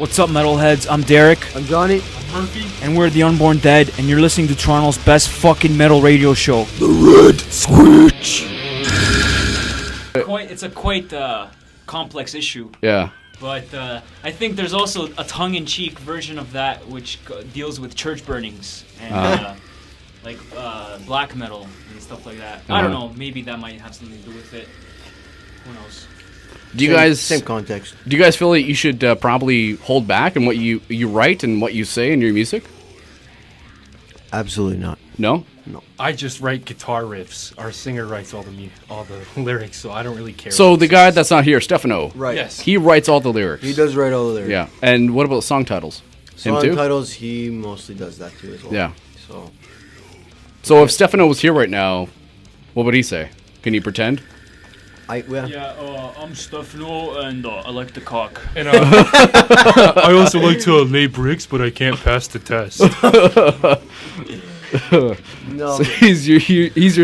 What's up, metalheads? I'm Derek. I'm Johnny. I'm Murphy. And we're the Unborn Dead, and you're listening to Toronto's best fucking metal radio show. The Red Switch. It's a quite complex issue. Yeah. But I think there's also a tongue-in-cheek version of that which deals with church burnings and black metal and stuff like that. I don't know. Maybe that might have something to do with it. Who knows? Do you guys same context? Do you guys feel like you should probably hold back in what you write and what you say in your music? Absolutely not. No. I just write guitar riffs. Our singer writes all the lyrics, so I don't really care. So the guy that's not here, Stefano, Right. Yes. he writes all the lyrics. He does write all the lyrics. Yeah. And what about song titles? Song Him too? titles, he mostly does that too as well. Yeah. So if Stefano was here right now, what would he say? Can you pretend? I'm Stefano, and I like the cock. And I also like to lay bricks, but I can't pass the test. No. So he's your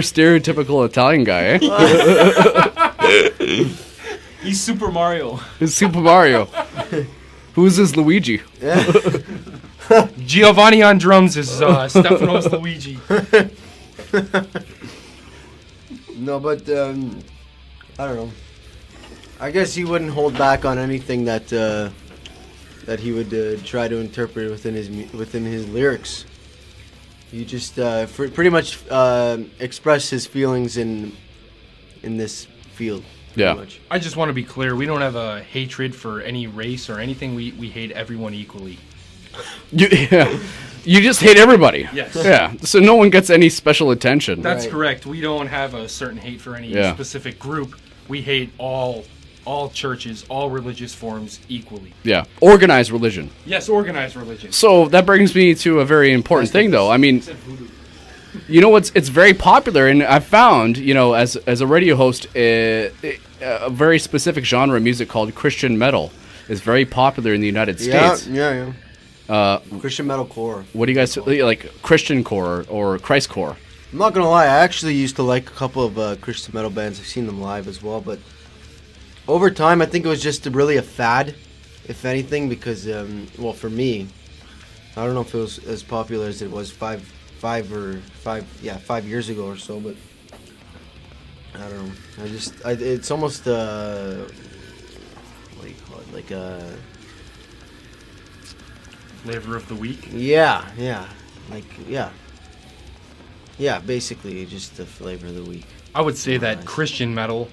stereotypical Italian guy, eh? He's Super Mario. It's Super Mario. Who's this Luigi? Giovanni on drums is Stefano's Luigi. No, but I don't know. I guess he wouldn't hold back on anything that he would try to interpret within his lyrics. He just pretty much express his feelings in this field. Yeah. Much. I just want to be clear. We don't have a hatred for any race or anything. We hate everyone equally. You just hate everybody. Yes. Yeah. So no one gets any special attention. That's Right. correct. We don't have a certain hate for any specific group. We hate all churches, all religious forms equally. Yeah. Organized religion. Yes, organized religion. So that brings me to a very important thing, though. I mean, you know what's? It's very popular, and I found, as a radio host, a very specific genre of music called Christian metal is very popular in the United States. Yeah. Christian metalcore. What do you guys like? Christian core or Christ core? I'm not gonna lie, I actually used to like a couple of Christian metal bands. I've seen them live as well, but over time, I think it was just really a fad, if anything, because for me, I don't know if it was as popular as it was five years ago or so, but I don't know. It's almost what do you call it? Like a Flavor of the week. Yeah, basically just the flavor of the week. I would say that Christian metal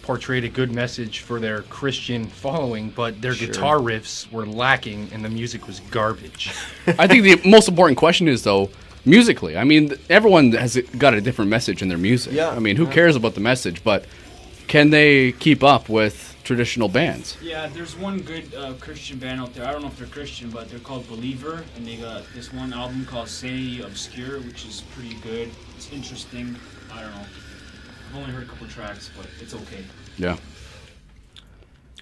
portrayed a good message for their Christian following, but their guitar riffs were lacking and the music was garbage. I think the most important question is, though, musically. I mean, everyone has got a different message in their music. Yeah. I mean, who cares about the message? But can they keep up with traditional bands? Yeah, there's one good Christian band out there. I don't know if they're Christian, but they're called Believer, and they got this one album called Say Obscure, which is pretty good. It's interesting. I don't know. I've only heard a couple tracks, but it's okay. Yeah.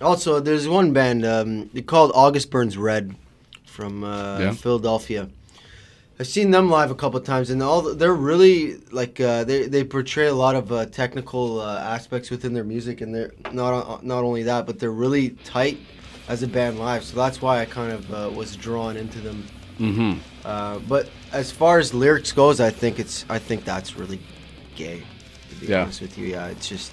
Also, there's one band they called August Burns Red from Philadelphia. I've seen them live a couple times, and they're really like they portray a lot of technical aspects within their music, and they're not only that, but they're really tight as a band live. So that's why I kind of was drawn into them. Mm-hmm. But as far as lyrics goes, I think that's really gay. To be honest with you, it's just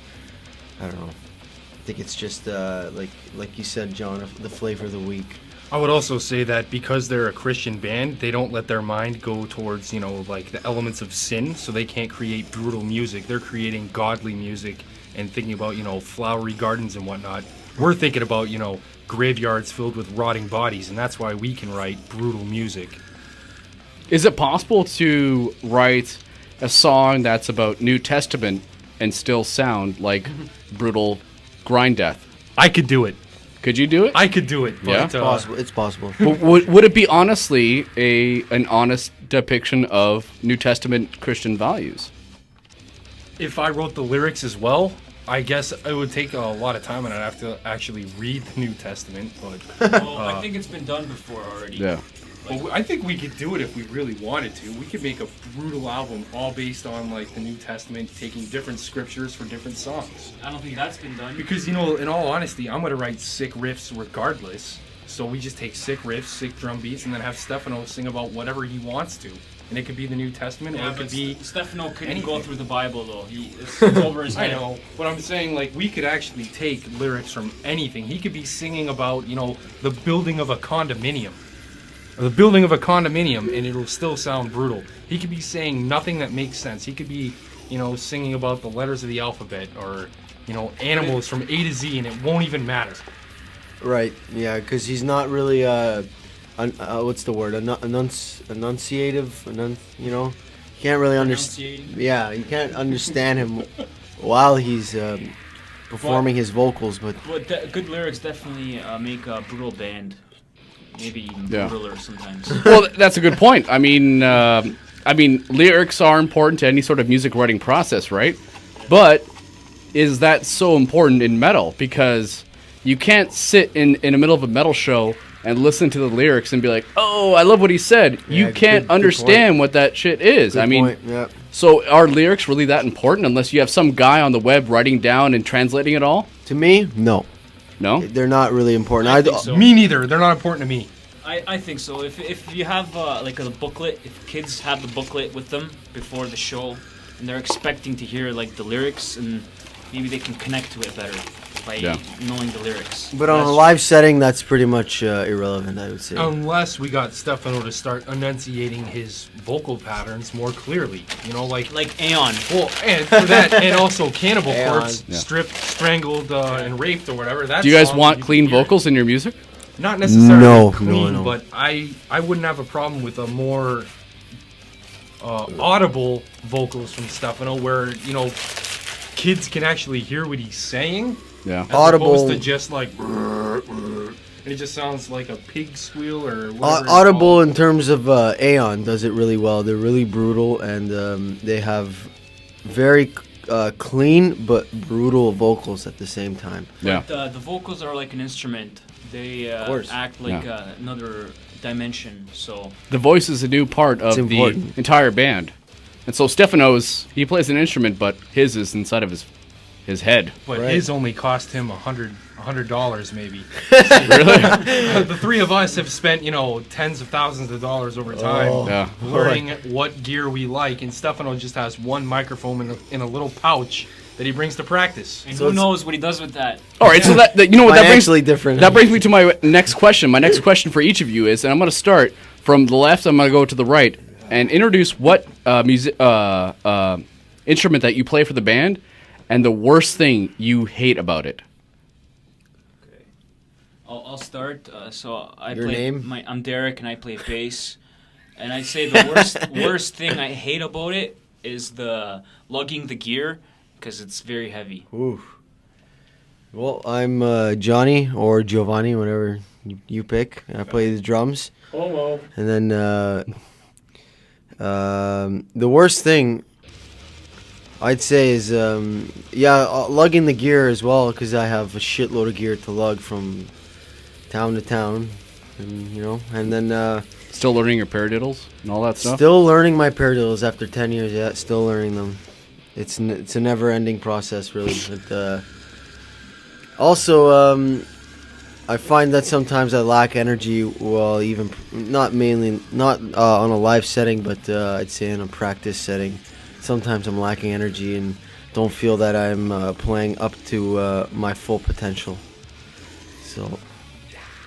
I don't know. I think it's just like you said, John, the flavor of the week. I would also say that because they're a Christian band, they don't let their mind go towards, like the elements of sin, so they can't create brutal music. They're creating godly music and thinking about, flowery gardens and whatnot. We're thinking about, graveyards filled with rotting bodies, and that's why we can write brutal music. Is it possible to write a song that's about New Testament and still sound like brutal grind death? I could do it. Could you do it? I could do it. Yeah? But, It's possible. But would it be honestly an honest depiction of New Testament Christian values? If I wrote the lyrics as well, I guess it would take a lot of time, and I'd have to actually read the New Testament. But Well, I think it's been done before already. Yeah. Well, I think we could do it if we really wanted to. We could make a brutal album all based on like the New Testament, taking different scriptures for different songs. I don't think that's been done. Because, in all honesty, I'm going to write sick riffs regardless. So we just take sick riffs, sick drum beats, and then have Stefano sing about whatever he wants to. And it could be the New Testament, or it could be Stefano couldn't anything. go through the Bible though. It's over his I head. know, but I'm saying, like, we could actually take lyrics from anything. He could be singing about, the building of a condominium. Or the building of a condominium, and it'll still sound brutal. He could be saying nothing that makes sense. He could be, singing about the letters of the alphabet, or, animals from A to Z, and it won't even matter. Right. Yeah, because he's not really what's the word? Enunciative. You can't really understand. Enunciating. Yeah, you can't understand him while he's performing his vocals. But Good lyrics definitely make a brutal band. Maybe even Yeah. brutaler sometimes. Well, that's a good point. I mean, lyrics are important to any sort of music writing process, right? But is that so important in metal? Because you can't sit in the middle of a metal show and listen to the lyrics and be like, "Oh, I love what he said." You Yeah, can't good understand point. what that shit is. Good I mean, point, yeah. so are lyrics really that important unless you have some guy on the web writing down and translating it all? To me, no, No? they're not really important. I think so. Me neither. They're not important to me. I think so. If you have like a booklet, if kids have the booklet with them before the show, and they're expecting to hear like the lyrics, and maybe they can connect to it better by knowing the lyrics. But on a live setting, that's pretty much irrelevant, I would say. Unless we got Stefano to start enunciating his vocal patterns more clearly. Like Aeon. Well, and for that, and also Cannibal Aeon. Corpse, Yeah. stripped, strangled, and raped or whatever. That Do you guys song, want you clean can hear it. vocals in your music? Not necessarily No, clean, no. but I wouldn't have a problem with a more audible vocals from Stefano, where kids can actually hear what he's saying, Yeah. as Audible. opposed to just like, and it just sounds like a pig squeal or whatever. it's Audible called. in terms of Aeon does it really well. They're really brutal, and they have very clean but brutal vocals at the same time. Yeah. But, the vocals are like an instrument. They course. act like another dimension. So The voice is a new part of It's the important. entire band. And so Stefano's, he plays an instrument, but his is inside of his head. But Right. his only cost him $100 maybe. Really? The three of us have spent, tens of thousands of dollars over time Oh. Yeah. learning what gear we like, and Stefano just has one microphone in a little pouch that he brings to practice. and So who it's- knows what he does with that? All right, so that you know what that brings Financially different. That brings me to my next question. My next question for each of you is, and I'm going to start from the left. I'm going to go to the right and introduce what instrument that you play for the band, and the worst thing you hate about it. I'll start. So I Your play. name? I'm Derek, and I play bass. And I'd say the worst thing I hate about it is the lugging the gear, because it's very heavy. Ooh. Well, I'm Johnny or Giovanni, whatever you pick. And I play the drums. Hello. And then the worst thing I'd say is lugging the gear as well, because I have a shitload of gear to lug from town to town, and then Still learning your paradiddles and all that stuff? still learning my paradiddles after 10 years. Yeah, still learning them. It's a never-ending process, really. But also, I find that sometimes I lack energy while not on a live setting, but I'd say in a practice setting. Sometimes I'm lacking energy and don't feel that I'm playing up to my full potential. So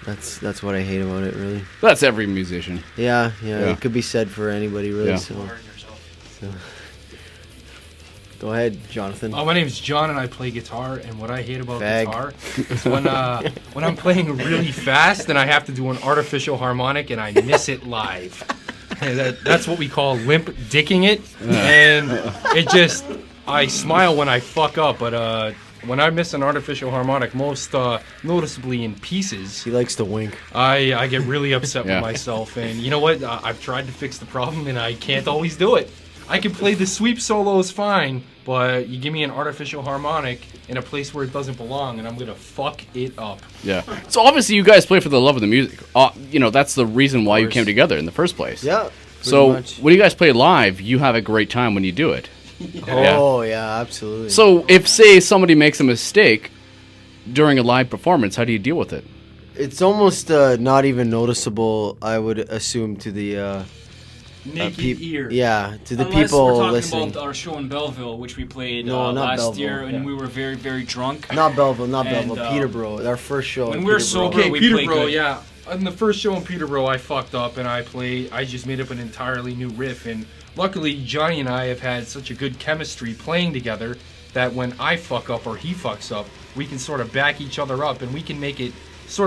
that's what I hate about it, really. That's every musician. Yeah, Yeah. it could be said for anybody, really. Yeah. So go ahead, Jonathan. My name's John, and I play guitar. And what I hate about Fag. guitar is when I'm playing really fast and I have to do an artificial harmonic and I miss it live. And that's what we call limp dicking it. And I smile when I fuck up, but when I miss an artificial harmonic, most noticeably in pieces, He likes to wink. I get really upset Yeah. with myself. And you know what? I've tried to fix the problem, and I can't always do it. I can play the sweep solos fine, but you give me an artificial harmonic in a place where it doesn't belong, and I'm gonna fuck it up. Yeah. So obviously you guys play for the love of the music. That's the reason why you course. came together in the first place. Yeah. So much. when you guys play live, you have a great time when you do it. Oh yeah, absolutely. So if, say, somebody makes a mistake during a live performance, how do you deal with it? It's almost not even noticeable, I would assume, to the Naked ear. Yeah, to the Unless people we're talking listening. about our show in Belleville, which we played No, not last Belleville, year, and yeah. we were very, very drunk. Not Belleville, And, Peterborough. Our first show. when in we were Peterborough. sober, Okay, we play Peterborough, good. yeah. On the first show in Peterborough, I fucked up and I just made up an entirely new riff. And luckily, Johnny and I have had such a good chemistry playing together that when I fuck up or he fucks up, we can sort of back each other up and we can make it sort of